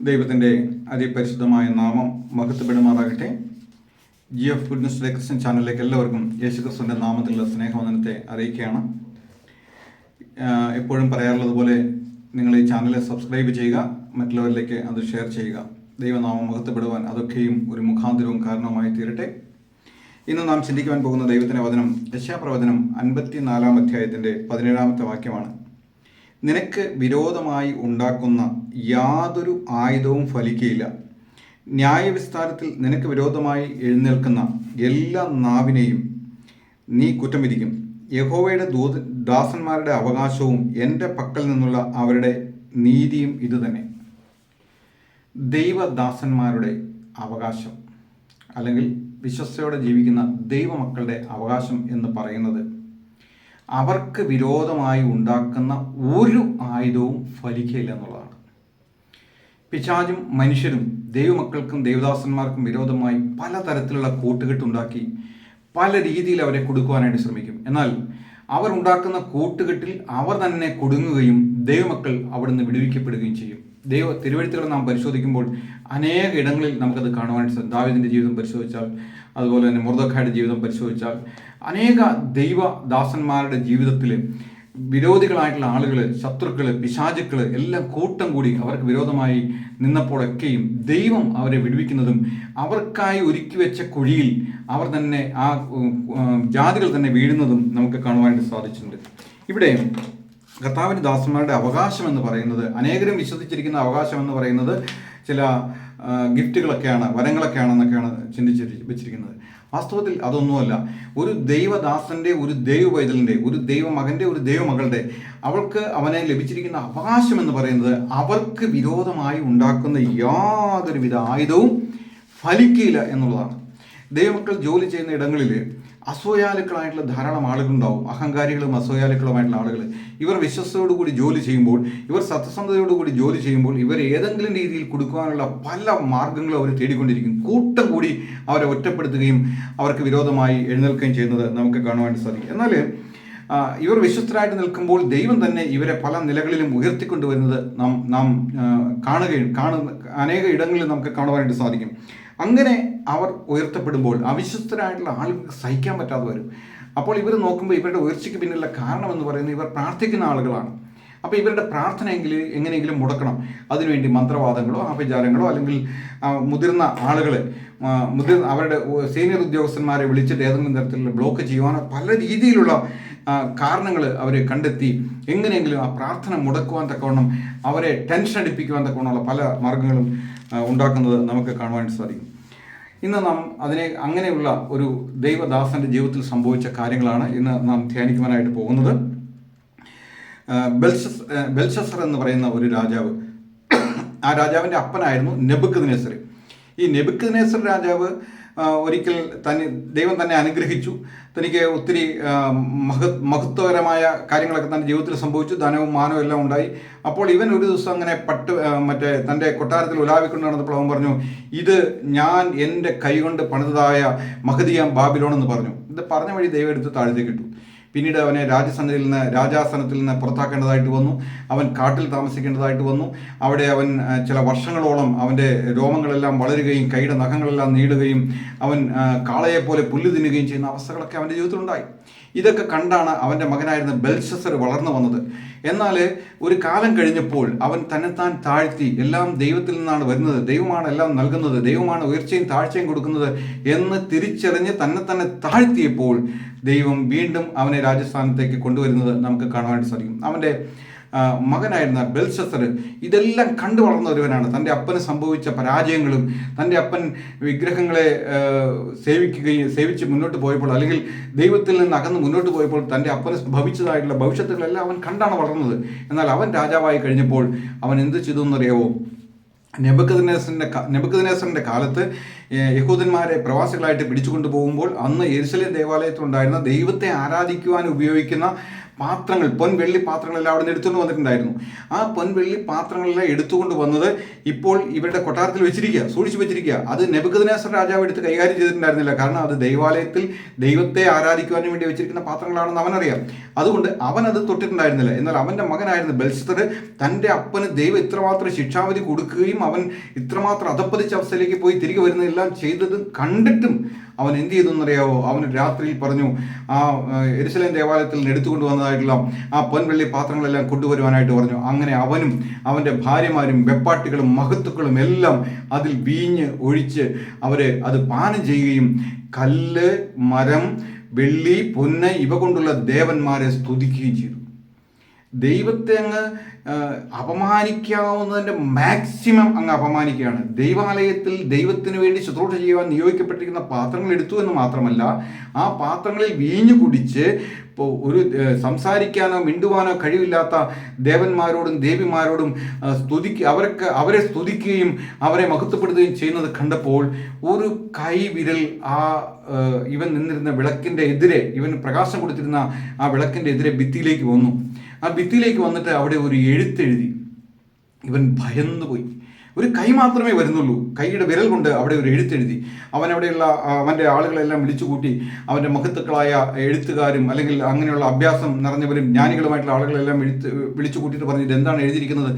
ദൈവത്തിൻ്റെ അതിപരിശുദ്ധമായ നാമം മഹത്വപ്പെടുമാറാകട്ടെ. GF goodness day Christian ചാനലിലേക്ക് എല്ലാവർക്കും യേശുക്രിസ്തുവിൻ്റെ നാമത്തിലുള്ള സ്നേഹവന്ദനത്തെ അറിയിക്കുകയാണ്. എപ്പോഴും പറയാറുള്ളത് പോലെ നിങ്ങൾ ഈ ചാനൽ സബ്സ്ക്രൈബ് ചെയ്യുക, മറ്റുള്ളവരിലേക്ക് അത് ഷെയർ ചെയ്യുക. ദൈവനാമം മഹത്വപ്പെടുവാൻ അതൊക്കെയും ഒരു മുഖാന്തരവും കാരണവുമായി തീരട്ടെ. ഇന്ന് നാം ചിന്തിക്കുവാൻ പോകുന്ന ദൈവത്തിൻ്റെ വചനം യെശയ്യാപ്രവചനം 54-ാം അധ്യായത്തിൻ്റെ 17-ാമത്തെ വാക്യമാണ്. നിനക്ക് വിരോധമായി ഉണ്ടാക്കുന്ന യാതൊരു ആയുധവും ഫലിക്കുകയില്ല. ന്യായവിസ്താരത്തിൽ നിനക്ക് വിരോധമായി എഴുന്നേൽക്കുന്ന എല്ലാ നാവിനെയും നീ കുറ്റം വിധിക്കും. യഹോവയുടെ ദാസന്മാരുടെ അവകാശവും എൻ്റെ പക്കൽ നിന്നുള്ള അവരുടെ നീതിയും ഇതുതന്നെ. ദൈവദാസന്മാരുടെ അവകാശം അല്ലെങ്കിൽ വിശ്വസ്തയോടെ ജീവിക്കുന്ന ദൈവമക്കളുടെ അവകാശം എന്ന് പറയുന്നത് അവർക്ക് വിരോധമായി ഉണ്ടാക്കുന്ന ഒരു ആയുധവും ഫലിക്കുകയില്ല എന്നുള്ളതാണ്. പിശാചും മനുഷ്യരും ദൈവമക്കൾക്കും ദൈവദാസന്മാർക്കും വിരോധമായി പലതരത്തിലുള്ള കൂട്ടുകെട്ടുണ്ടാക്കി പല രീതിയിൽ അവരെ കൊടുക്കുവാനായിട്ട് ശ്രമിക്കും. എന്നാൽ അവർ ഉണ്ടാക്കുന്ന കൂട്ടുകെട്ടിൽ അവർ തന്നെ കുടുങ്ങുകയും ദൈവമക്കൾ അവിടുന്ന് വിടുവിക്കപ്പെടുകയും ചെയ്യും. തിരുവെഴുത്തുകൾ നാം പരിശോധിക്കുമ്പോൾ അനേക ഇടങ്ങളിൽ നമുക്കത് കാണുവാനായിട്ട് സാധിക്കും. ദാവീദിൻ്റെ ജീവിതം പരിശോധിച്ചാൽ, അതുപോലെ തന്നെ മൊർദെഖായിയുടെ ജീവിതം പരിശോധിച്ചാൽ, അനേക ദൈവദാസന്മാരുടെ ജീവിതത്തിൽ വിരോധികളായിട്ടുള്ള ആളുകൾ, ശത്രുക്കൾ, പിശാചുക്കൾ എല്ലാം കൂട്ടം കൂടി അവർക്ക് വിരോധമായി നിന്നപ്പോഴൊക്കെയും ദൈവം അവരെ വിടുവിക്കുന്നതും അവർക്കായി ഒരുക്കി വെച്ച കുഴിയിൽ അവർ തന്നെ ആ ജാതികൾ തന്നെ വീഴുന്നതും നമുക്ക് കാണുവാനായിട്ട് സാധിച്ചിട്ടുണ്ട്. ഇവിടെ കർത്താവിൻ്റെ ദാസന്മാരുടെ അവകാശം എന്ന് പറയുന്നത്, അനേകരും വിശ്വസിച്ചിരിക്കുന്ന അവകാശം എന്ന് പറയുന്നത് ചില ഗിഫ്റ്റുകളൊക്കെയാണ്, വരങ്ങളൊക്കെയാണെന്നൊക്കെയാണ് വെച്ചിരിക്കുന്നത്. വാസ്തവത്തിൽ അതൊന്നുമല്ല. ഒരു ദൈവദാസൻ്റെ, ഒരു ദൈവപൈതലിൻ്റെ, ഒരു ദൈവമകൻ്റെ, ഒരു ദൈവമകളുടെ അവനെ ലഭിച്ചിരിക്കുന്ന അവകാശം എന്ന് പറയുന്നത് അവർക്ക് വിരോധമായി ഉണ്ടാക്കുന്ന യാതൊരുവിധ ആയുധവും ഫലിക്കില്ല എന്നുള്ളതാണ്. ദൈവമക്കൾ ജോലി ചെയ്യുന്ന ഇടങ്ങളിൽ അസൂയാലുക്കളായിട്ടുള്ള ധാരാളം ആളുകളുണ്ടാവും. അഹങ്കാരികളും അസൂയാലുക്കളുമായിട്ടുള്ള ആളുകൾ. ഇവർ വിശ്വസ്തയോടുകൂടി ജോലി ചെയ്യുമ്പോൾ, ഇവർ സത്യസന്ധതയോടുകൂടി ജോലി ചെയ്യുമ്പോൾ ഇവർ ഏതെങ്കിലും രീതിയിൽ കൊടുക്കുവാനുള്ള പല മാർഗങ്ങളും അവർ തേടിക്കൊണ്ടിരിക്കും. കൂട്ടം കൂടി അവരെ ഒറ്റപ്പെടുത്തുകയും അവർക്ക് വിരോധമായി എഴുന്നേൽക്കുകയും ചെയ്യുന്നത് നമുക്ക് കാണുവാനായിട്ട് സാധിക്കും. എന്നാൽ ഇവർ വിശ്വസ്തരായിട്ട് നിൽക്കുമ്പോൾ ദൈവം തന്നെ ഇവരെ പല നിലകളിലും ഉയർത്തിക്കൊണ്ടുവരുന്നത് നാം അനേക ഇടങ്ങളിൽ നമുക്ക് കാണുവാനായിട്ട് സാധിക്കും. അങ്ങനെ അവർ ഉയർത്തപ്പെടുമ്പോൾ അവിശ്വസ്തരായിട്ടുള്ള ആളുകൾക്ക് സഹിക്കാൻ പറ്റാതെ വരും. അപ്പോൾ ഇവർ നോക്കുമ്പോൾ ഇവരുടെ ഉയർച്ചയ്ക്ക് പിന്നിലുള്ള കാരണമെന്ന് പറയുന്നത് ഇവർ പ്രാർത്ഥിക്കുന്ന ആളുകളാണ്. അപ്പോൾ ഇവരുടെ പ്രാർത്ഥന എങ്ങനെയെങ്കിലും മുടക്കണം. അതിനുവേണ്ടി മന്ത്രവാദങ്ങളോ ആഭിചാരങ്ങളോ അല്ലെങ്കിൽ മുതിർന്ന ആളുകളെ അവരുടെ സീനിയർ ഉദ്യോഗസ്ഥന്മാരെ വിളിച്ചിട്ട് ഏതെങ്കിലും തരത്തിലുള്ള ബ്ലോക്ക് ചെയ്യുവാനോ പല രീതിയിലുള്ള കാരണങ്ങൾ അവർ കണ്ടെത്തി എങ്ങനെയെങ്കിലും ആ പ്രാർത്ഥന മുടക്കുവാൻ തക്കവണ്ണം അവരെ ടെൻഷൻ അടിപ്പിക്കുവാൻ തക്കവണ്ണമുള്ള പല മാർഗങ്ങളും ഉണ്ടാക്കുന്നത് നമുക്ക് കാണുവാനായിട്ട് സാധിക്കും. ഇന്ന് നാം അങ്ങനെയുള്ള ഒരു ദൈവദാസൻ്റെ ജീവിതത്തിൽ സംഭവിച്ച കാര്യങ്ങളാണ് ഇന്ന് നാം ധ്യാനിക്കുവാനായിട്ട് പോകുന്നത്. ബെൽഷസ്സർ എന്ന് പറയുന്ന ഒരു രാജാവ്, ആ രാജാവിൻ്റെ അപ്പനായിരുന്നു നെബൂഖദ്നേസർ. ഈ നെബൂഖദ്നേസർ രാജാവ് ഒരിക്കൽ ദൈവം തന്നെ അനുഗ്രഹിച്ചു. തനിക്ക് ഒത്തിരി മഹത്വകരമായ കാര്യങ്ങളൊക്കെ തൻ്റെ ജീവിതത്തിൽ സംഭവിച്ചു. ധനവും മാനവും എല്ലാം ഉണ്ടായി. അപ്പോൾ ഇവൻ ഒരു ദിവസം അങ്ങനെ തൻ്റെ കൊട്ടാരത്തിൽ ഉലാവിക്കൊണ്ട് നടന്നപ്പോൾ അവൻ പറഞ്ഞു, ഇത് ഞാൻ എൻ്റെ കൈകൊണ്ട് പണിതതായ മഹദിയാം ബാബിലോൺ എന്ന് പറഞ്ഞു. ഇത് പറഞ്ഞ വഴി ദൈവം എടുത്ത് താഴത്തേക്ക് ഇട്ടു. പിന്നീട് അവനെ രാജാസനത്തിൽ നിന്ന് പുറത്താക്കേണ്ടതായിട്ട് വന്നു. അവൻ കാട്ടിൽ താമസിക്കേണ്ടതായിട്ട് വന്നു. അവിടെ അവൻ ചില വർഷങ്ങളോളം അവൻ്റെ രോമങ്ങളെല്ലാം വളരുകയും കൈയുടെ നഖങ്ങളെല്ലാം നീളുകയും അവൻ കാളയെപ്പോലെ പുല്ല് തിന്നുകയും ചെയ്യുന്ന അവസ്ഥകളൊക്കെ അവൻ്റെ ജീവിതത്തിലുണ്ടായി. ഇതൊക്കെ കണ്ടാണ് അവൻ്റെ മകനായിരുന്ന ബെൽഷസ്സർ വളർന്നു വന്നത്. എന്നാൽ ഒരു കാലം കഴിഞ്ഞപ്പോൾ അവൻ തന്നെത്താൻ താഴ്ത്തി, എല്ലാം ദൈവത്തിൽ നിന്നാണ് വരുന്നത്, ദൈവമാണ് എല്ലാം നൽകുന്നത്, ദൈവമാണ് ഉയർച്ചയും താഴ്ചയും കൊടുക്കുന്നത് എന്ന് തിരിച്ചറിഞ്ഞ് തന്നെ താഴ്ത്തിയപ്പോൾ ദൈവം വീണ്ടും അവനെ രാജസ്ഥാനത്തേക്ക് കൊണ്ടുവരുന്നത് നമുക്ക് കാണുവാനായിട്ട് സാധിക്കും. അവൻ്റെ മകനായിരുന്ന ബെൽഷസ്സർ ഇതെല്ലാം കണ്ടു വളർന്ന ഒരുവനാണ്. തൻ്റെ അപ്പന് സംഭവിച്ച പരാജയങ്ങളും തൻ്റെ അപ്പൻ വിഗ്രഹങ്ങളെ സേവിച്ച് മുന്നോട്ട് പോയപ്പോൾ, അല്ലെങ്കിൽ ദൈവത്തിൽ നിന്ന് അകന്ന് മുന്നോട്ട് പോയപ്പോൾ തൻ്റെ അപ്പന് ഭവിച്ചതായിട്ടുള്ള ഭവിഷ്യത്തുകളെല്ലാം അവൻ കണ്ടാണ് വളർന്നത്. എന്നാൽ അവൻ രാജാവായി കഴിഞ്ഞപ്പോൾ അവൻ എന്ത് ചെയ്തു എന്നറിയാവോ? നെബൂഖദ്നേസറിൻ്റെ കാലത്ത് യഹൂദന്മാരെ പ്രവാസികളായിട്ട് പിടിച്ചുകൊണ്ടു പോകുമ്പോൾ അന്ന് യെരുശലേം ദേവാലയത്തിലുണ്ടായിരുന്ന ദൈവത്തെ ആരാധിക്കുവാൻ ഉപയോഗിക്കുന്ന പാത്രങ്ങൾ, പൊൻവെള്ളി പാത്രങ്ങളെല്ലാം അവിടെ നിന്ന് എടുത്തുകൊണ്ട് വന്നിട്ടുണ്ടായിരുന്നു. ആ പൊൻവെള്ളി പാത്രങ്ങളെല്ലാം എടുത്തുകൊണ്ട് വന്നത് ഇപ്പോൾ ഇവരുടെ കൊട്ടാരത്തിൽ വെച്ചിരിക്കുക, സൂക്ഷിച്ചു വെച്ചിരിക്കുക. അത് നെബൂഖദ്നേസർ രാജാവ് എടുത്ത് കൈകാര്യം ചെയ്തിട്ടുണ്ടായിരുന്നില്ല. കാരണം അത് ദൈവാലയത്തിൽ ദൈവത്തെ ആരാധിക്കുവാൻ വേണ്ടി വെച്ചിരിക്കുന്ന പാത്രങ്ങളാണെന്ന് അവനറിയാം. അതുകൊണ്ട് അവൻ അത് തൊട്ടിട്ടുണ്ടായിരുന്നില്ല. എന്നാൽ അവൻ്റെ മകനായിരുന്ന ബെൽശസ്സർ തൻ്റെ അപ്പന് ദൈവം ഇത്രമാത്രം ശിക്ഷാവിധി കൊടുക്കുകയും അവൻ ഇത്രമാത്രം അധപ്പതിച്ച അവസ്ഥയിലേക്ക് പോയി തിരികെ വരുന്നതെല്ലാം ചെയ്തത് കണ്ടിട്ടും അവൻ എന്ത് ചെയ്തു എന്നറിയാവോ? അവൻ രാത്രിയിൽ പറഞ്ഞു, ആ യെരുശലേം ദേവാലയത്തിൽ നിന്ന് എടുത്തുകൊണ്ട് വന്നതായിട്ടുള്ള ആ പൊൻവെള്ളി പാത്രങ്ങളെല്ലാം കൊണ്ടുവരുവാനായിട്ട് പറഞ്ഞു. അങ്ങനെ അവനും അവൻ്റെ ഭാര്യമാരും വെപ്പാട്ടികളും മഹത്തുക്കളും എല്ലാം അതിൽ വീഞ്ഞ് ഒഴിച്ച് അവരെ അത് പാനം ചെയ്യുകയും കല്ല്, മരം, വെള്ളി, പൊന്ന് ഇവ കൊണ്ടുള്ള ദേവന്മാരെ സ്തുതിക്കുകയും ചെയ്തു. ദൈവത്തെ അങ്ങ് അപമാനിക്കാവുന്നതിൻ്റെ മാക്സിമം അങ്ങ് അപമാനിക്കുകയാണ്. ദൈവാലയത്തിൽ ദൈവത്തിന് വേണ്ടി ശുശ്രൂഷ ചെയ്യുവാൻ നിയോഗിക്കപ്പെട്ടിരിക്കുന്ന പാത്രങ്ങൾ എടുത്തു എന്ന് മാത്രമല്ല, ആ പാത്രങ്ങളിൽ വീഞ്ഞു കുടിച്ച് ഒരു സംസാരിക്കാനോ മിണ്ടുവാനോ കഴിവില്ലാത്ത ദേവന്മാരോടും ദേവിമാരോടും അവരെ സ്തുതിക്കുകയും അവരെ മഹത്വപ്പെടുത്തുകയും ചെയ്യുന്നത് കണ്ടപ്പോൾ ഒരു കൈവിരൽ ഇവൻ നിന്നിരുന്ന വിളക്കിൻ്റെ എതിരെ, ഇവൻ പ്രകാശം കൊടുത്തിരുന്ന ആ വിളക്കിൻ്റെ എതിരെ ഭിത്തിയിലേക്ക് വന്നു. ആ ഭിത്തിയിലേക്ക് വന്നിട്ട് അവിടെ ഒരു എഴുത്തെഴുതി. ഇവൻ ഭയന്നു പോയി. ഒരു കൈ മാത്രമേ വരുന്നുള്ളൂ, കൈയുടെ വിരൽ കൊണ്ട് അവിടെ ഒരു എഴുത്തെഴുതി. അവനവിടെയുള്ള അവൻ്റെ ആളുകളെല്ലാം വിളിച്ചു കൂട്ടി. അവൻ്റെ മഹത്തുക്കളായ എഴുത്തുകാരും അല്ലെങ്കിൽ അങ്ങനെയുള്ള അഭ്യാസം നിറഞ്ഞവരും ജ്ഞാനികളുമായിട്ടുള്ള ആളുകളെല്ലാം വിളിച്ചു കൂട്ടിയിട്ട് പറഞ്ഞു, ഇതെന്താണ് എഴുതിയിരിക്കുന്നത്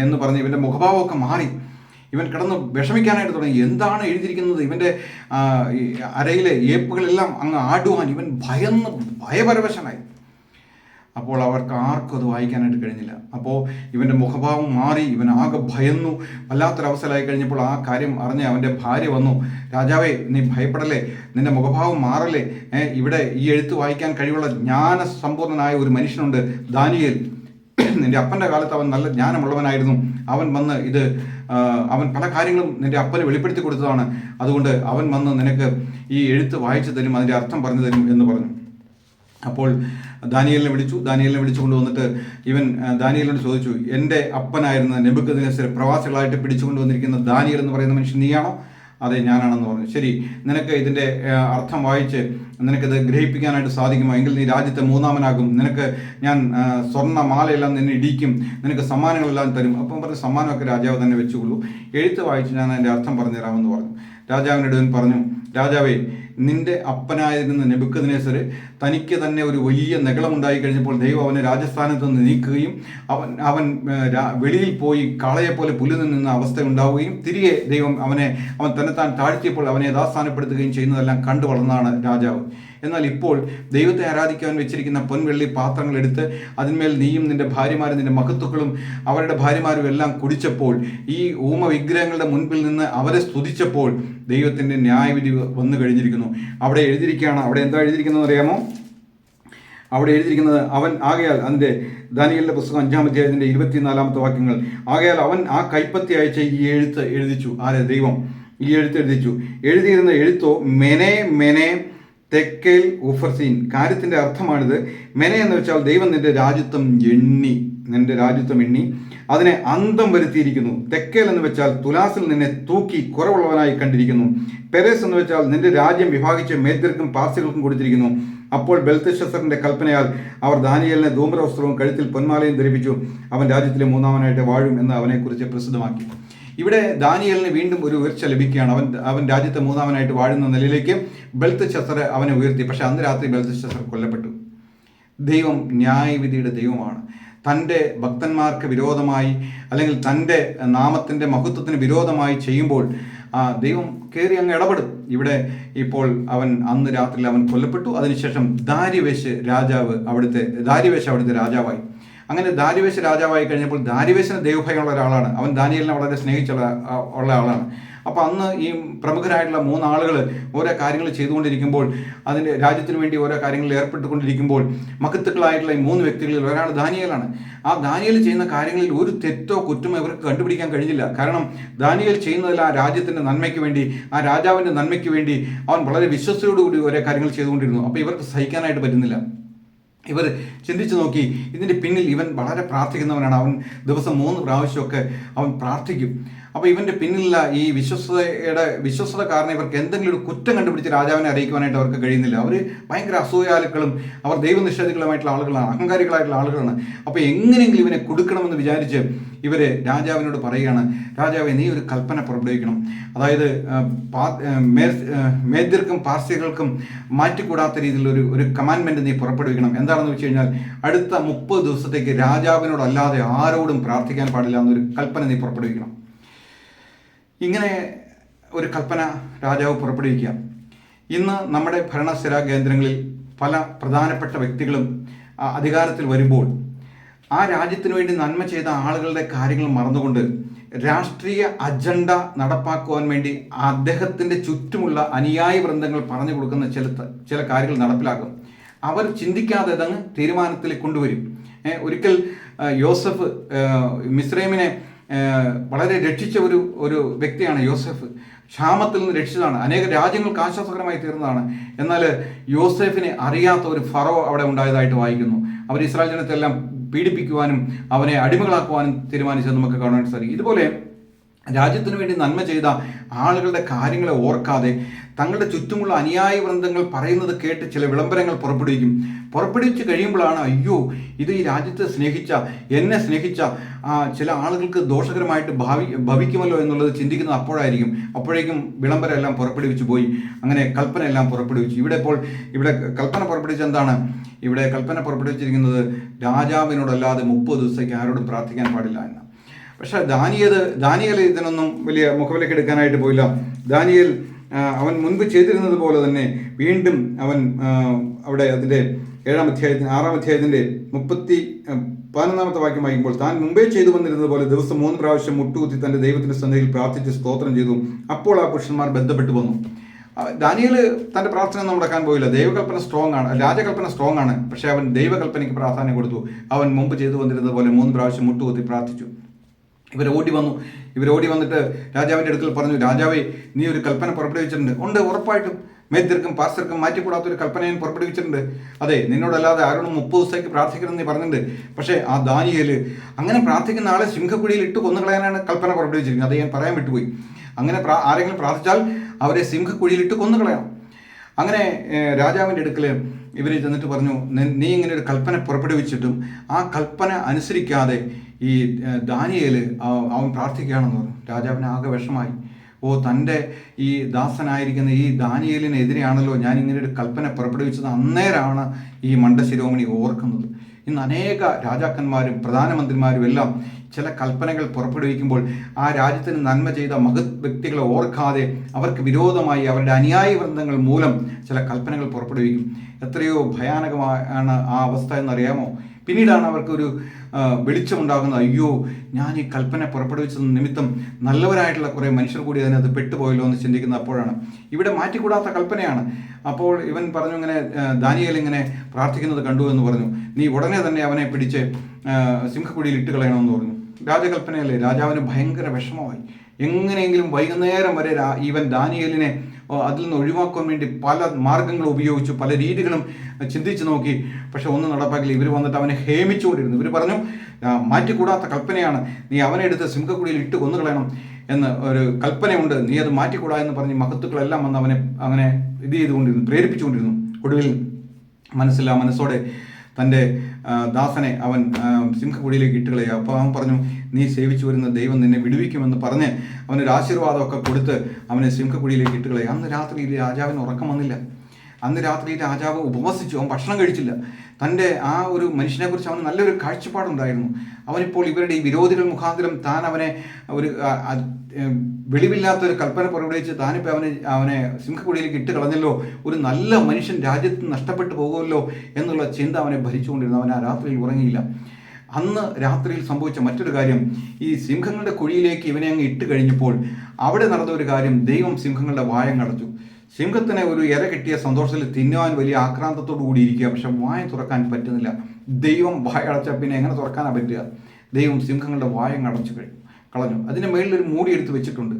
എന്ന് പറഞ്ഞ് ഇവൻ്റെ മുഖഭാവമൊക്കെ മാറി. ഇവൻ കിടന്ന് വിഷമിക്കാനായിട്ട് തുടങ്ങി. എന്താണ് എഴുതിയിരിക്കുന്നത്? ഇവൻ്റെ അരയിലെ ഏപ്പുകളെല്ലാം അങ്ങ് ആടുവാൻ ഇവൻ ഭയപരവശനായി. അപ്പോൾ അവർക്ക് ആർക്കും അത് വായിക്കാനായിട്ട് കഴിഞ്ഞില്ല. അപ്പോൾ ഇവൻ്റെ മുഖഭാവം മാറി, ഇവൻ ആകെ ഭയന്നു. വല്ലാത്തൊരവസ്ഥയിലായി കഴിഞ്ഞപ്പോൾ ആ കാര്യം അറിഞ്ഞ് അവൻ്റെ ഭാര്യ വന്നു. രാജാവേ, നീ ഭയപ്പെടല്ലേ, നിന്റെ മുഖഭാവം മാറല്ലേ, ഇവിടെ ഈ എഴുത്ത് വായിക്കാൻ കഴിവുള്ള ജ്ഞാനസമ്പൂർണനായ ഒരു മനുഷ്യനുണ്ട്, ദാനിയേൽ. നിന്റെ അപ്പൻ്റെ കാലത്ത് അവൻ നല്ല ജ്ഞാനമുള്ളവനായിരുന്നു. അവൻ വന്ന് അവൻ പല കാര്യങ്ങളും നിന്റെ അപ്പന് വെളിപ്പെടുത്തി കൊടുത്തതാണ്. അതുകൊണ്ട് അവൻ വന്ന് നിനക്ക് ഈ എഴുത്ത് വായിച്ചു തരും, അതിൻ്റെ അർത്ഥം പറഞ്ഞു തരും എന്ന് പറഞ്ഞു. അപ്പോൾ ദാനിയേലിനെ വിളിച്ചു കൊണ്ടുവന്നിട്ട് ഇവൻ ദാനിയേലിനോട് ചോദിച്ചു, എൻ്റെ അപ്പനായിരുന്ന നെബൂഖദ്നേസർ പ്രവാസികളായിട്ട് പിടിച്ചുകൊണ്ട് വന്നിരിക്കുന്ന ദാനിയേൽ എന്ന് പറയുന്ന മനുഷ്യൻ നീയാണോ? അതെ, ഞാനാണെന്ന് പറഞ്ഞു. ശരി, നിനക്ക് ഇതിൻ്റെ അർത്ഥം വായിച്ച് നിനക്കിത് ഗ്രഹിപ്പിക്കാനായിട്ട് സാധിക്കുമോ? എങ്കിൽ നീ രാജ്യത്തെ മൂന്നാമനാകും. നിനക്ക് ഞാൻ സ്വർണ്ണമാലയെല്ലാം നിന്നെ ഇടിക്കും, നിനക്ക് സമ്മാനങ്ങളെല്ലാം തരും. അപ്പം പറഞ്ഞ് സമ്മാനമൊക്കെ രാജാവ് തന്നെ വെച്ചുകൊള്ളൂ, എഴുത്ത് വായിച്ച് ഞാൻ അതിൻ്റെ അർത്ഥം പറഞ്ഞു തരാമെന്ന് പറഞ്ഞു. രാജാവിനോട് ഇവൻ പറഞ്ഞു, രാജാവേ, നിന്റെ അപ്പനായിരുന്ന നെബൂഖദ്നേസർ തനിക്ക് തന്നെ ഒരു വലിയ നെഗളമുണ്ടായി കഴിഞ്ഞപ്പോൾ ദൈവം അവനെ രാജസ്ഥാനത്ത് നിന്ന് നീക്കുകയും അവൻ വെളിയിൽ പോയി കാളയെപ്പോലെ പുല്ല് നിന്ന അവസ്ഥ ഉണ്ടാവുകയും തിരികെ ദൈവം അവൻ തന്നെത്താൻ താഴ്ത്തിയപ്പോൾ അവനെ യഥാസ്ഥാനപ്പെടുത്തുകയും ചെയ്യുന്നതെല്ലാം കണ്ടു വളർന്നതാണ് രാജാവ്. എന്നാൽ ഇപ്പോൾ ദൈവത്തെ ആരാധിക്കാൻ വെച്ചിരിക്കുന്ന പൊൻവെള്ളി പാത്രങ്ങൾ എടുത്ത് അതിന്മേൽ നീയും നിന്റെ ഭാര്യമാരും നിന്റെ മഹത്തുക്കളും അവരുടെ ഭാര്യമാരും എല്ലാം കുടിച്ചപ്പോൾ, ഈ ഊമ വിഗ്രഹങ്ങളുടെ മുൻപിൽ നിന്ന് അവരെ സ്തുതിച്ചപ്പോൾ ദൈവത്തിൻ്റെ ന്യായവിധി വന്നു കഴിഞ്ഞിരിക്കുന്നു. അവിടെ എഴുതിയിരിക്കുകയാണ്. അവിടെ എന്താ എഴുതിയിരിക്കുന്നത് അറിയാമോ? അവിടെ എഴുതിയിരിക്കുന്നത്, അവൻ ആകയാൽ, അതിൻ്റെ ദാനിയേലിൻ്റെ പുസ്തകം 5-ാം അധ്യായത്തിൻ്റെ 24-ാമത്തെ വാക്യങ്ങൾ, ആകയാൽ അവൻ ആ കൈപ്പത്തി അയച്ച ഈ എഴുത്ത് എഴുതിച്ചു. ആരെ? ദൈവം ഈ എഴുത്ത് എഴുതിച്ചു. എഴുതിയിരുന്ന എഴുത്തോ മെനെ മെനെ തെക്കേൽ ഉഫർസീൻ. കാര്യത്തിൻ്റെ അർത്ഥമാണിത്. മെനെ എന്ന് വെച്ചാൽ ദൈവം നിന്റെ രാജ്യത്വം എണ്ണി അതിനെ അന്തം വരുത്തിയിരിക്കുന്നു. തെക്കേൽ എന്ന് വെച്ചാൽ തുലാസിൽ നിന്നെ തൂക്കി കുറവുള്ളവനായി കണ്ടിരിക്കുന്നു. പെരേസ് എന്ന് വെച്ചാൽ നിന്റെ രാജ്യം വിഭാഗിച്ച് മേദ്യർക്കും പാർസികൾക്കും കൊടുത്തിരിക്കുന്നു. അപ്പോൾ ബെൽതെശസ്സറിന്റെ കൽപ്പനയാൽ അവർ ദാനിയേലിനെ ധൂമ്രവസ്ത്രവും കഴുത്തിൽ പൊന്മാലയും ധരിപ്പിച്ചു. അവൻ രാജ്യത്തിലെ മൂന്നാമനായിട്ട് വാഴും എന്ന് അവനെക്കുറിച്ച് പ്രസിദ്ധമാക്കി. ഇവിടെ ദാനിയേലിന് വീണ്ടും ഒരു ഉയർച്ച ലഭിക്കുകയാണ്. അവൻ രാജ്യത്തെ മൂന്നാമനായിട്ട് വാഴുന്ന നിലയിലേക്ക് ബെൽതെശസ്സർ അവനെ ഉയർത്തി. പക്ഷെ അന്ന് രാത്രി ബെൽതെശസ്സർ കൊല്ലപ്പെട്ടു. ദൈവം ന്യായവിധിയുടെ ദൈവമാണ്. തൻ്റെ ഭക്തന്മാർക്ക് വിരോധമായി അല്ലെങ്കിൽ തൻ്റെ നാമത്തിൻ്റെ മഹത്വത്തിന് വിരോധമായി ചെയ്യുമ്പോൾ ദൈവം കയറി അങ്ങ് ഇടപെടും. ഇവിടെ ഇപ്പോൾ അന്ന് രാത്രിയിൽ അവൻ കൊല്ലപ്പെട്ടു. അതിനുശേഷം ദാരിവേശ് അവിടുത്തെ രാജാവായി. അങ്ങനെ ദാരിവേശ് രാജാവായി കഴിഞ്ഞപ്പോൾ ദാരിവേശിന് ദൈവഭയമുള്ള ഒരാളാണ്. അവൻ ദാനിയേലിനെ വളരെ സ്നേഹിച്ചുള്ള ആളാണ്. അപ്പോൾ അന്ന് ഈ പ്രമുഖരായിട്ടുള്ള 3 ആളുകൾ ഓരോ കാര്യങ്ങൾ ചെയ്തുകൊണ്ടിരിക്കുമ്പോൾ, അതിൻ്റെ രാജ്യത്തിന് വേണ്ടി ഓരോ കാര്യങ്ങളിൽ ഏർപ്പെട്ടുകൊണ്ടിരിക്കുമ്പോൾ, മഹത്തുക്കളായിട്ടുള്ള ഈ 3 വ്യക്തികളിൽ ഒരാൾ ദാനിയേലാണ്. ആ ദാനിയേൽ ചെയ്യുന്ന കാര്യങ്ങളിൽ ഒരു തെറ്റോ കുറ്റമോ ഇവർക്ക് കണ്ടുപിടിക്കാൻ കഴിഞ്ഞില്ല. കാരണം ദാനിയേൽ ചെയ്യുന്നതിൽ ആ രാജ്യത്തിൻ്റെ നന്മയ്ക്ക് വേണ്ടി, ആ രാജാവിൻ്റെ നന്മയ്ക്ക് വേണ്ടി അവൻ വളരെ വിശ്വസ്തയോടുകൂടി ഓരോ കാര്യങ്ങൾ ചെയ്തുകൊണ്ടിരുന്നു. അപ്പോൾ ഇവർക്ക് സഹിക്കാനായിട്ട് പറ്റുന്നില്ല. ഇവർ ചിന്തിച്ചു നോക്കി, ഇതിൻ്റെ പിന്നിൽ ഇവൻ വളരെ പ്രാർത്ഥിക്കുന്നവനാണ്. അവൻ ദിവസം 3 പ്രാവശ്യമൊക്കെ അവൻ പ്രാർത്ഥിക്കും. അപ്പോൾ ഇവൻ്റെ പിന്നിലുള്ള ഈ വിശ്വസ്തത കാരണം ഇവർക്ക് എന്തെങ്കിലും ഒരു കുറ്റം കണ്ടുപിടിച്ച് രാജാവിനെ അറിയിക്കുവാനായിട്ട് അവർക്ക് കഴിയുന്നില്ല. അവർ ഭയങ്കര അസൂയാലുക്കളും അവർ ദൈവനിഷേധികളുമായിട്ടുള്ള ആളുകളാണ്, അഹങ്കാരികളായിട്ടുള്ള ആളുകളാണ്. അപ്പോൾ എങ്ങനെയെങ്കിലും ഇവനെ കൊടുക്കണമെന്ന് വിചാരിച്ച് ഇവർ രാജാവിനോട് പറയുകയാണ്, രാജാവെ നീ ഒരു കൽപ്പന പുറപ്പെടുവിക്കണം. അതായത് മേദ്യർക്കും പാർസികൾക്കും മാറ്റിക്കൂടാത്ത രീതിയിൽ ഒരു കമാൻഡ്മെന്റ് നീ പുറപ്പെടുവിക്കണം. എന്താണെന്ന് വെച്ച് കഴിഞ്ഞാൽ അടുത്ത 30 ദിവസത്തേക്ക് രാജാവിനോടല്ലാതെ ആരോടും പ്രാർത്ഥിക്കാൻ പാടില്ല എന്നൊരു കൽപ്പന നീ പുറപ്പെടുവിക്കണം. ഇങ്ങനെ ഒരു കൽപ്പന രാജാവ് പുറപ്പെടുവിക്കുക. ഇന്ന് നമ്മുടെ ഭരണസ്ഥിര കേന്ദ്രങ്ങളിൽ പല പ്രധാനപ്പെട്ട വ്യക്തികളും അധികാരത്തിൽ വരുമ്പോൾ ആ രാജ്യത്തിന് വേണ്ടി നന്മ ചെയ്ത ആളുകളുടെ കാര്യങ്ങൾ മറന്നുകൊണ്ട് രാഷ്ട്രീയ അജണ്ട നടപ്പാക്കുവാൻ വേണ്ടി അദ്ദേഹത്തിൻ്റെ ചുറ്റുമുള്ള അനുയായി വൃന്ദങ്ങൾ പറഞ്ഞു കൊടുക്കുന്ന ചില കാര്യങ്ങൾ നടപ്പിലാക്കും. അവർ ചിന്തിക്കാതെ അതങ്ങ് തീരുമാനത്തിൽ കൊണ്ടുവരും. ഒരിക്കൽ യോസഫ് മിസ്രൈമിനെ വളരെ രക്ഷിച്ച ഒരു വ്യക്തിയാണ് യോസഫ്. ക്ഷാമത്തിൽ നിന്ന് രക്ഷിച്ചതാണ്, അനേക രാജ്യങ്ങൾക്ക് ആശ്വാസകരമായി തീർന്നതാണ്. എന്നാൽ യോസെഫിനെ അറിയാത്ത ഒരു ഫറോ അവിടെ ഉണ്ടായതായിട്ട് വായിക്കുന്നു. അവർ ഇസ്രായേൽ ജനത്തെ എല്ലാം പീഡിപ്പിക്കുവാനും അവനെ അടിമകളാക്കുവാനും തീരുമാനിച്ചത് നമുക്ക് കാണാൻ സാധിക്കും. ഇതുപോലെ രാജ്യത്തിനു വേണ്ടി നന്മ ചെയ്ത ആളുകളുടെ കാര്യങ്ങളെ ഓർക്കാതെ തങ്ങളുടെ ചുറ്റുമുള്ള അനുയായി വൃന്ദങ്ങൾ പറയുന്നത് കേട്ട് ചില വിളംബരങ്ങൾ പുറപ്പെടുവിച്ച് കഴിയുമ്പോഴാണ് അയ്യോ ഇത് ഈ രാജ്യത്തെ എന്നെ സ്നേഹിച്ച ചില ആളുകൾക്ക് ദോഷകരമായിട്ട് ഭവിക്കുമല്ലോ എന്നുള്ളത് ചിന്തിക്കുന്നത് അപ്പോഴേക്കും വിളംബരം എല്ലാം പുറപ്പെടുവിച്ചു പോയി. അങ്ങനെ കൽപ്പന എല്ലാം പുറപ്പെടുവിച്ചു. ഇവിടെ കൽപ്പന പുറപ്പെടുവിച്ച എന്താണ്? ഇവിടെ കൽപ്പന പുറപ്പെടുവിച്ചിരിക്കുന്നത് രാജാവിനോടല്ലാതെ 30 ദിവസത്തേക്ക് ആരോടും പ്രാർത്ഥിക്കാൻ പാടില്ല എന്ന്. പക്ഷെ ദാനിയേൽ ഇതിനൊന്നും വലിയ മുഖവിലേക്ക് എടുക്കാനായിട്ട് പോയില്ല. ദാനിയേൽ അവൻ മുൻപ് ചെയ്തിരുന്നത് പോലെ തന്നെ വീണ്ടും അവൻ അവിടെ അതിൻ്റെ 6-ാം അധ്യായത്തിൻ്റെ 11-ാമത്തെ വാക്യം വായിക്കുമ്പോൾ, താൻ മുമ്പേ ചെയ്തു വന്നിരുന്നത് പോലെ ദിവസം 3 പ്രാവശ്യം മുട്ടുകുത്തി തൻ്റെ ദൈവത്തിൻ്റെ സന്നിധിയിൽ പ്രാർത്ഥിച്ച് സ്തോത്രം ചെയ്തു. അപ്പോൾ ആ പുരുഷന്മാർ ബന്ധപ്പെട്ടു വന്നു. ദാനിയേൽ തൻ്റെ പ്രാർത്ഥന ഒന്നും മുടക്കാൻ പോയില്ല. ദൈവകൽപ്പന സ്ട്രോങ് ആണ്, രാജകൽപ്പന സ്ട്രോങ് ആണ്. പക്ഷേ അവൻ ദൈവകൽപ്പനയ്ക്ക് പ്രാധാന്യം കൊടുത്തു. അവൻ മുമ്പ് ചെയ്തു വന്നിരുന്നത് പോലെ 3 പ്രാവശ്യം മുട്ടുകുത്തി പ്രാർത്ഥിച്ചു. ഇവർ ഓടി വന്നിട്ട് രാജാവിൻ്റെ അടുക്കൽ പറഞ്ഞു, രാജാവേ നീ ഒരു കൽപ്പന പുറപ്പെടുവിച്ചിട്ടുണ്ട്. ഉണ്ട്, ഉറപ്പായിട്ടും മേദ്യർക്കും പാർസർക്കും മാറ്റിക്കൂടാത്തൊരു കൽപ്പന ഞാൻ പുറപ്പെടുവിച്ചിട്ടുണ്ട്. അതെ, നിന്നോടല്ലാതെ ആരോടും 30 ദിവസത്തേക്ക് പ്രാർത്ഥിക്കണമെന്ന് നീ പറഞ്ഞിട്ടുണ്ട്. പക്ഷേ ആ ദാനിയേൽ അങ്ങനെ പ്രാർത്ഥിക്കുന്ന ആളെ സിംഹക്കുഴിയിൽ ഇട്ട് കൊന്നുകളയാനാണ് കൽപ്പന പുറപ്പെടുവിച്ചിരിക്കുന്നത്. അത് ഞാൻ പറയാൻ വിട്ടുപോയി. അങ്ങനെ ആരെങ്കിലും പ്രാർത്ഥിച്ചാൽ അവരെ സിംഹക്കുഴിയിൽ ഇട്ട് കൊന്നുകളയണം. അങ്ങനെ രാജാവിൻ്റെ അടുക്കൽ ഇവർ ചെന്നിട്ട് പറഞ്ഞു, നീ ഇങ്ങനെ ഒരു കൽപ്പന പുറപ്പെടുവിച്ചിട്ടും ആ കൽപ്പന അനുസരിക്കാതെ ഈ ദാനിയേൽ അവൻ പ്രാർത്ഥിക്കുകയാണെന്ന് പറഞ്ഞു. രാജാവിന് ആകെ വിഷമായി. തൻ്റെ ഈ ദാസനായിരിക്കുന്ന ഈ ദാനിയേലിനെതിരെയാണല്ലോ ഞാൻ ഇങ്ങനെ ഒരു കൽപ്പന പുറപ്പെടുവിച്ചത്. അന്നേരമാണ് ഈ മണ്ഡശിരോമണി ഓർക്കുന്നത്. ഇന്ന് അനേക രാജാക്കന്മാരും പ്രധാനമന്ത്രിമാരും എല്ലാം ചില കൽപ്പനകൾ പുറപ്പെടുവിക്കുമ്പോൾ ആ രാജ്യത്തിന് നന്മ ചെയ്ത മഹത് വ്യക്തികളെ ഓർക്കാതെ അവർക്ക് വിരോധമായി അവരുടെ അനുയായി വൃന്ദങ്ങൾ മൂലം ചില കൽപ്പനകൾ പുറപ്പെടുവിക്കും. എത്രയോ ഭയാനകമാണ് ആ അവസ്ഥ എന്നറിയാമോ? പിന്നീടാണ് അവർക്കൊരു വെളിച്ചമുണ്ടാകുന്നത്. അയ്യോ, ഞാൻ ഈ കൽപ്പന പുറപ്പെടുവിച്ചത് നിമിത്തം നല്ലവരായിട്ടുള്ള കുറേ മനുഷ്യർ കൂടി അതിനകത്ത് പെട്ടുപോയല്ലോ എന്ന് ചിന്തിക്കുന്നത് അപ്പോഴാണ്. ഇവിടെ മാറ്റിക്കൂടാത്ത കൽപ്പനയാണ്. അപ്പോൾ ഇവൻ പറഞ്ഞു, ഇങ്ങനെ ദാനിയേൽ ഇങ്ങനെ പ്രാർത്ഥിക്കുന്നത് കണ്ടു എന്ന് പറഞ്ഞു. നീ ഉടനെ തന്നെ അവനെ പിടിച്ച് സിംഹക്കുഴിയിൽ ഇട്ട് കളയണമെന്ന് പറഞ്ഞു. രാജകൽപ്പനയല്ലേ. രാജാവിന് ഭയങ്കര വിഷമമായി. എങ്ങനെയെങ്കിലും വൈകുന്നേരം വരെ ഇവൻ ദാനിയേലിനെ അതിൽ നിന്ന് ഒഴിവാക്കാൻ വേണ്ടി പല മാർഗങ്ങളും ഉപയോഗിച്ചു, പല രീതികളും ചിന്തിച്ച് നോക്കി. പക്ഷെ ഒന്നും നടപ്പാക്കില്ല. ഇവർ വന്നിട്ട് അവനെ ഹേമിച്ചുകൊണ്ടിരുന്നു. ഇവർ പറഞ്ഞു, മാറ്റിക്കൂടാത്ത കൽപ്പനയാണ്, നീ അവനെ എടുത്ത് സിംഹക്കുഴിയിൽ ഇട്ട് കൊന്നുകളയണം എന്ന് ഒരു കൽപ്പനയുണ്ട്, നീ അത് മാറ്റിക്കൂടാ എന്ന് പറഞ്ഞ് മഹത്തുക്കളെല്ലാം വന്ന് അവനെ അങ്ങനെ ചെയ്തുകൊണ്ടിരുന്നു, പ്രേരിപ്പിച്ചുകൊണ്ടിരുന്നു. ഒടുവിൽ മനസ്സോടെ തൻ്റെ ദാസനെ അവൻ സിംഹക്കുഴിയിലേക്ക് ഇട്ടുകളയുക. അപ്പോൾ അവൻ പറഞ്ഞു, നീ സേവിച്ചു വരുന്ന ദൈവം നിന്നെ വിടുവിക്കുമെന്ന് പറഞ്ഞ് അവനൊരു ആശീർവാദമൊക്കെ കൊടുത്ത് അവനെ സിംഹക്കുഴിയിലേക്ക് ഇട്ടുകളയുക. അന്ന് രാത്രിയിൽ രാജാവിന് ഉറക്കം വന്നില്ല. അന്ന് രാത്രി രാജാവ് ഉപവസിച്ചു. അവൻ ഭക്ഷണം കഴിച്ചില്ല. തൻ്റെ ആ ഒരു മനുഷ്യനെക്കുറിച്ച് അവന് നല്ലൊരു കാഴ്ചപ്പാടുണ്ടായിരുന്നു. അവനിപ്പോൾ ഇവരുടെ ഈ വിരോധികൾ മുഖാന്തരം താൻ അവനെ ഒരു വെളിവില്ലാത്തൊരു കൽപ്പന പുറപ്പെടുവിച്ച് താനിപ്പോൾ അവനെ സിംഹക്കുഴിയിലേക്ക് ഇട്ട് കളഞ്ഞല്ലോ, ഒരു നല്ല മനുഷ്യൻ രാജ്യത്ത് നഷ്ടപ്പെട്ടു പോകുമല്ലോ എന്നുള്ള ചിന്ത അവനെ ഭരിച്ചുകൊണ്ടിരുന്നു. അവൻ ആ രാത്രിയിൽ ഉറങ്ങിയില്ല. അന്ന് രാത്രിയിൽ സംഭവിച്ച മറ്റൊരു കാര്യം, ഈ സിംഹങ്ങളുടെ കുഴിയിലേക്ക് ഇവനെ അങ്ങ് ഇട്ട് കഴിഞ്ഞപ്പോൾ അവിടെ നടന്ന ഒരു കാര്യം, ദൈവം സിംഹങ്ങളുടെ വായം അടച്ചു. സിംഹത്തിന് ഒരു ഇര കിട്ടിയ സന്തോഷത്തിൽ തിന്നുവാൻ വലിയ ആക്രാന്തത്തോടു കൂടി ഇരിക്കുക. പക്ഷെ വായ തുറക്കാൻ പറ്റുന്നില്ല. ദൈവം വായ അടച്ചാൽ പിന്നെ എങ്ങനെ തുറക്കാനാണ് പറ്റുക? ദൈവം സിംഹങ്ങളുടെ വായം അടച്ചു കളഞ്ഞു. അതിൻ്റെ മേളിലൊരു മൂടി എടുത്ത് വെച്ചിട്ടുണ്ട്.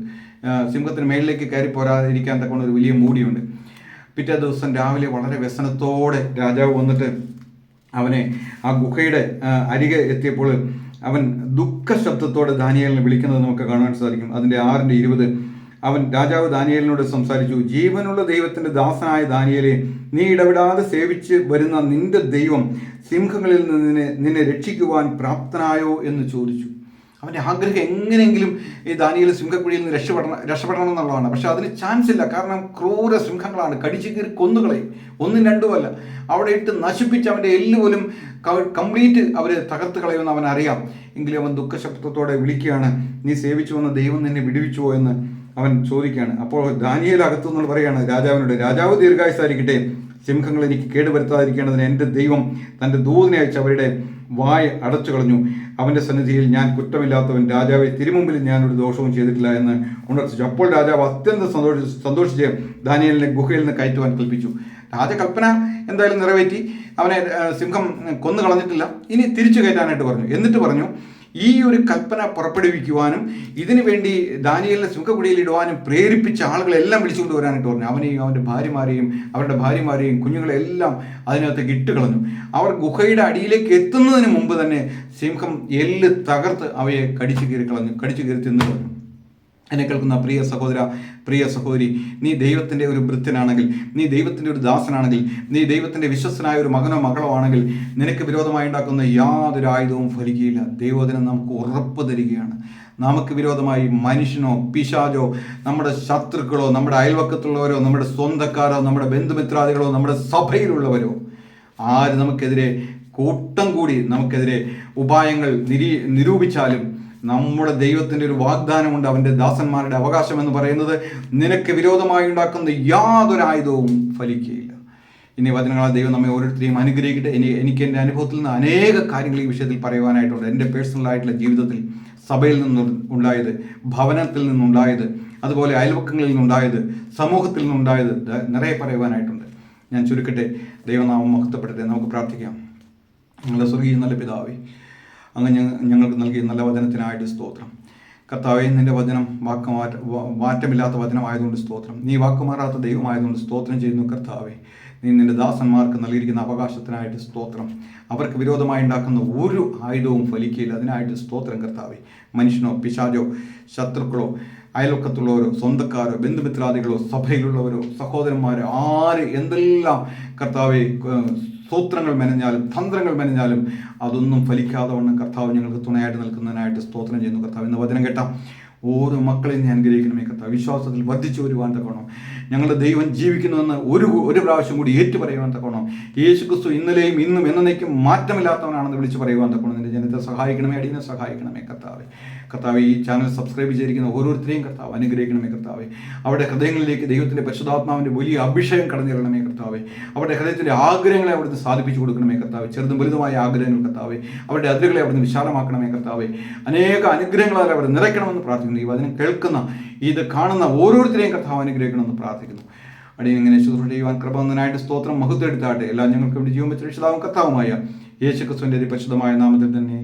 സിംഹത്തിന് മേളിലേക്ക് കയറി പോരാതിരിക്കാൻ തക്കൊണ്ട് ഒരു വലിയ മൂടിയുണ്ട്. പിറ്റേ ദിവസം രാവിലെ വളരെ വ്യസനത്തോടെ രാജാവ് വന്നിട്ട് അവനെ ആ ഗുഹയുടെ അരികെ എത്തിയപ്പോൾ അവൻ ദുഃഖശബ്ദത്തോടെ ദാനിയേലിനെ വിളിക്കുന്നത് നമുക്ക് കാണാൻ സാധിക്കും. അതിൻ്റെ 6:20 അവൻ രാജാവ് ദാനിയേലിനോട് സംസാരിച്ചു. ജീവനുള്ള ദൈവത്തിൻ്റെ ദാസനായ ദാനിയേലെ, നീ ഇടവിടാതെ സേവിച്ച് വരുന്ന നിന്റെ ദൈവം സിംഹങ്ങളിൽ നിന്ന് നിന്നെ രക്ഷിക്കുവാൻ പ്രാപ്തനായോ എന്ന് ചോദിച്ചു. അവൻ്റെ ആഗ്രഹം എങ്ങനെയെങ്കിലും ഈ ദാനിയേൽ സിംഹക്കുഴിയിൽ നിന്ന് രക്ഷപ്പെടണം എന്നുള്ളതാണ്. പക്ഷെ അതിന് ചാൻസ് ഇല്ല. കാരണം ക്രൂര സിംഹങ്ങളാണ്, കടിച്ചു കീറി കൊന്നുകളയും. ഒന്നും രണ്ടുമല്ല, അവിടെ ഇട്ട് നശിപ്പിച്ച് അവൻ്റെ എല്ല് പോലും കംപ്ലീറ്റ് അവർ തകർത്ത് കളയുമെന്ന് അവൻ അറിയാം. എങ്കിലും അവൻ ദുഃഖശബ്ദത്തോടെ വിളിക്കുകയാണ്, നീ സേവിച്ചു വന്ന ദൈവം നിന്നെ വിടുവിച്ചുവോ എന്ന് അവൻ ചോദിക്കുകയാണ്. അപ്പോൾ ദാനിയേൽ അകത്തു നിന്ന് പറയുകയാണ് രാജാവിനോട്, രാജാവ് ദീർഘായുസ്സായിരിക്കട്ടെ, സിംഹങ്ങൾ എനിക്ക് കേടുവരുത്താതിരിക്കേണ്ടതിന് എൻ്റെ ദൈവം തൻ്റെ ദൂതനെ അയച്ച് അവരുടെ വായ അടച്ചു കളഞ്ഞു. അവൻ്റെ സന്നിധിയിൽ ഞാൻ കുറ്റമില്ലാത്തവൻ, രാജാവെ തിരുമുമ്പിൽ ഞാനൊരു ദോഷവും ചെയ്തിട്ടില്ല എന്ന് ഉണർത്തിച്ചു. അപ്പോൾ രാജാവ് അത്യന്തം സന്തോഷിച്ച് ദാനിയേലിനെ ഗുഹയിൽ നിന്ന് കയറ്റുവാൻ കൽപ്പിച്ചു. രാജകൽപ്പന എന്തായാലും നിറവേറ്റി. അവനെ സിംഹം കൊന്നു കളഞ്ഞിട്ടില്ല, ഇനി തിരിച്ചു കയറ്റാനായിട്ട് പറഞ്ഞു. എന്നിട്ട് പറഞ്ഞു, ഈ ഒരു കൽപ്പന പുറപ്പെടുവിക്കുവാനും ഇതിനു വേണ്ടി ദാനിയേലിനെ സിംഹക്കുഴിയിൽ ഇടുവാനും പ്രേരിപ്പിച്ച ആളുകളെല്ലാം വിളിച്ചുകൊണ്ട് വരാനായിട്ട് പറഞ്ഞു. അവനെയും അവൻ്റെ അവരുടെ ഭാര്യമാരെയും കുഞ്ഞുങ്ങളെല്ലാം അതിനകത്തേക്ക് ഇട്ട് കളഞ്ഞു. അവർ ഗുഹയുടെ അടിയിലേക്ക് എത്തുന്നതിന് മുമ്പ് തന്നെ സിംഹം എല്ല് തകർത്ത് അവയെ കടിച്ചു കീറി തിന്നു കളഞ്ഞു. എന്നെ കേൾക്കുന്ന പ്രിയ സഹോദര, പ്രിയ സഹോദരി, നീ ദൈവത്തിൻ്റെ ഒരു ഭൃത്യനാണെങ്കിൽ, നീ ദൈവത്തിൻ്റെ ഒരു ദാസനാണെങ്കിൽ, നീ ദൈവത്തിൻ്റെ വിശ്വസ്തനായ ഒരു മകനോ മകളോ ആണെങ്കിൽ, നിനക്ക് വിരോധമായി ഉണ്ടാക്കുന്ന യാതൊരു ആയുധവും ഫലിക്കുകയില്ല. ദൈവവചനം നമുക്ക് ഉറപ്പ് തരികയാണ്. നമുക്ക് വിരോധമായി മനുഷ്യനോ പിശാചോ നമ്മുടെ ശത്രുക്കളോ നമ്മുടെ അയൽവക്കത്തുള്ളവരോ നമ്മുടെ സ്വന്തക്കാരോ നമ്മുടെ ബന്ധുമിത്രാദികളോ നമ്മുടെ സഭയിലുള്ളവരോ ആര് നമുക്കെതിരെ കൂട്ടം കൂടി നമുക്കെതിരെ ഉപായങ്ങൾ നിരൂപിച്ചാലും നമ്മുടെ ദൈവത്തിൻ്റെ ഒരു വാഗ്ദാനമുണ്ട്. അവൻ്റെ ദാസന്മാരുടെ അവകാശം എന്ന് പറയുന്നത് നിനക്ക് വിരോധമായി ഉണ്ടാക്കുന്ന യാതൊരു ആയുധവും ഫലിക്കുകയില്ല. ഇനി വചനങ്ങളാൽ ദൈവം നമ്മെ ഓരോരുത്തരെയും അനുഗ്രഹിക്കട്ടെ. എനിക്ക് എൻ്റെ അനുഭവത്തിൽ നിന്ന് അനേക കാര്യങ്ങൾ ഈ വിഷയത്തിൽ പറയുവാനായിട്ടുണ്ട്. എൻ്റെ പേഴ്സണലായിട്ടുള്ള ജീവിതത്തിൽ സഭയിൽ നിന്നുണ്ടായത്, ഭവനത്തിൽ നിന്നുണ്ടായത്, അതുപോലെ അയൽവക്കങ്ങളിൽ നിന്നുണ്ടായത്, സമൂഹത്തിൽ നിന്നുണ്ടായത് നിറയെ പറയുവാനായിട്ടുണ്ട്. ഞാൻ ചുരുക്കട്ടെ. ദൈവനാമം മഹത്വപ്പെടട്ടെ. നമുക്ക് പ്രാർത്ഥിക്കാം. ഞങ്ങളുടെ സ്വർഗീയ നല്ല പിതാവേ, അങ്ങ് ഞങ്ങൾക്ക് നൽകിയ നല്ല വചനത്തിനായിട്ട് സ്തോത്രം. കർത്താവേ, നിൻ്റെ വചനം മാറ്റമില്ലാത്ത വചനമായതുകൊണ്ട് സ്തോത്രം. നീ വാക്കുമാറാത്ത ദൈവമായതുകൊണ്ട് സ്തോത്രം ചെയ്യുന്നു. കർത്താവേ, നീ നിൻ്റെ ദാസന്മാർക്ക് നൽകിയിരിക്കുന്ന അവകാശത്തിനായിട്ട് സ്തോത്രം. അവർക്ക് വിരോധമായി ഉണ്ടാക്കുന്ന ഒരു ആയുധവും ഫലിക്കുകയില്ല. അതിനായിട്ട് സ്തോത്രം. കർത്താവേ, മനുഷ്യനോ പിശാചോ ശത്രുക്കളോ അയൽവക്കത്തുള്ളവരോ സ്വന്തക്കാരോ ബന്ധുമിത്രാദികളോ സഭയിലുള്ളവരോ സഹോദരന്മാരോ ആര് എന്തെല്ലാം കർത്താവെ സൂത്രങ്ങൾ മെനഞ്ഞാലും തന്ത്രങ്ങൾ മെനഞ്ഞാലും അതൊന്നും ഫലിക്കാതെ വണ്ണം കർത്താവ് ഞങ്ങൾക്ക് തുണയായിട്ട് നിൽക്കുന്നതിനായിട്ട് സ്തോത്രം ചെയ്യുന്നു. കർത്താവ്, ഇന്ന് വചനം കേട്ട ഓരോ മക്കളെയും ഞാൻ അനുഗ്രഹിക്കണമേ കർത്താവ്. വിശ്വാസത്തിൽ വർദ്ധിച്ചു വരുവാൻ തക്കോണം. ഞങ്ങളുടെ ദൈവം ജീവിക്കുന്നുവെന്ന് ഒരു പ്രാവശ്യം കൂടി ഏറ്റു പറയുവാൻ തക്കോണം. യേശുക്രിസ്തു ഇന്നലെയും ഇന്നും എന്നേക്കും മാറ്റമില്ലാത്തവനാണെന്ന് വിളിച്ച് പറയുവാൻ തക്കോണം. നിന്റെ ജനത്തെ സഹായിക്കണമേ, അടിയനെ സഹായിക്കണമേ കർത്താവെ. കർത്താവ്, ഈ ചാനൽ സബ്സ്ക്രൈബ് ചെയ്തിരിക്കുന്ന ഓരോരുത്തരെയും കർത്താവ് അനുഗ്രഹിക്കണമേ കർത്താവെ. അവരുടെ ഹൃദയങ്ങളിലേക്ക് ദൈവത്തിൻ്റെ പരിശുദ്ധാത്മാവിൻ്റെ വലിയ അഭിഷേകം കടന്നിരണമേ കർത്താവെ. അവരുടെ ഹൃദയത്തിൻ്റെ ആഗ്രഹങ്ങളെ അവിടുന്ന് സാധിപ്പിച്ചു കൊടുക്കണമേ കർത്താവ്. ചെറുതും വലുതുമായ ആഗ്രഹങ്ങൾ കർത്താവെ. അവരുടെ അതിരുകളെ അവിടുന്ന് വിശാലമാക്കണമേ കർത്താവെ. അനേക അനുഗ്രഹങ്ങളാൽ അവർ നിറയ്ക്കണമെന്ന് പ്രാർത്ഥിക്കുന്നു. ഈ വചനം കേൾക്കുന്ന ഇത് കാണുന്ന ഓരോരുത്തരെയും കർത്താവ് അനുഗ്രഹിക്കണമെന്ന് പ്രാർത്ഥിക്കുന്നു. അടിയൻ ഇങ്ങനെ ശുശ്രൂഷ ചെയ്യുവാൻ കൃപ വന്നതിനായിട്ട് സ്തോത്രം. മഹത്വം എടുത്താട്ടെ. എല്ലാം ഞങ്ങൾക്ക് വേണ്ടി ജീവൻ വെച്ച രക്ഷിതാവും കർത്താവുമായ യേശുക്രിസ്തുവിൻ്റെ പരിശുദ്ധമായ നാമത്തിൽ തന്നെ.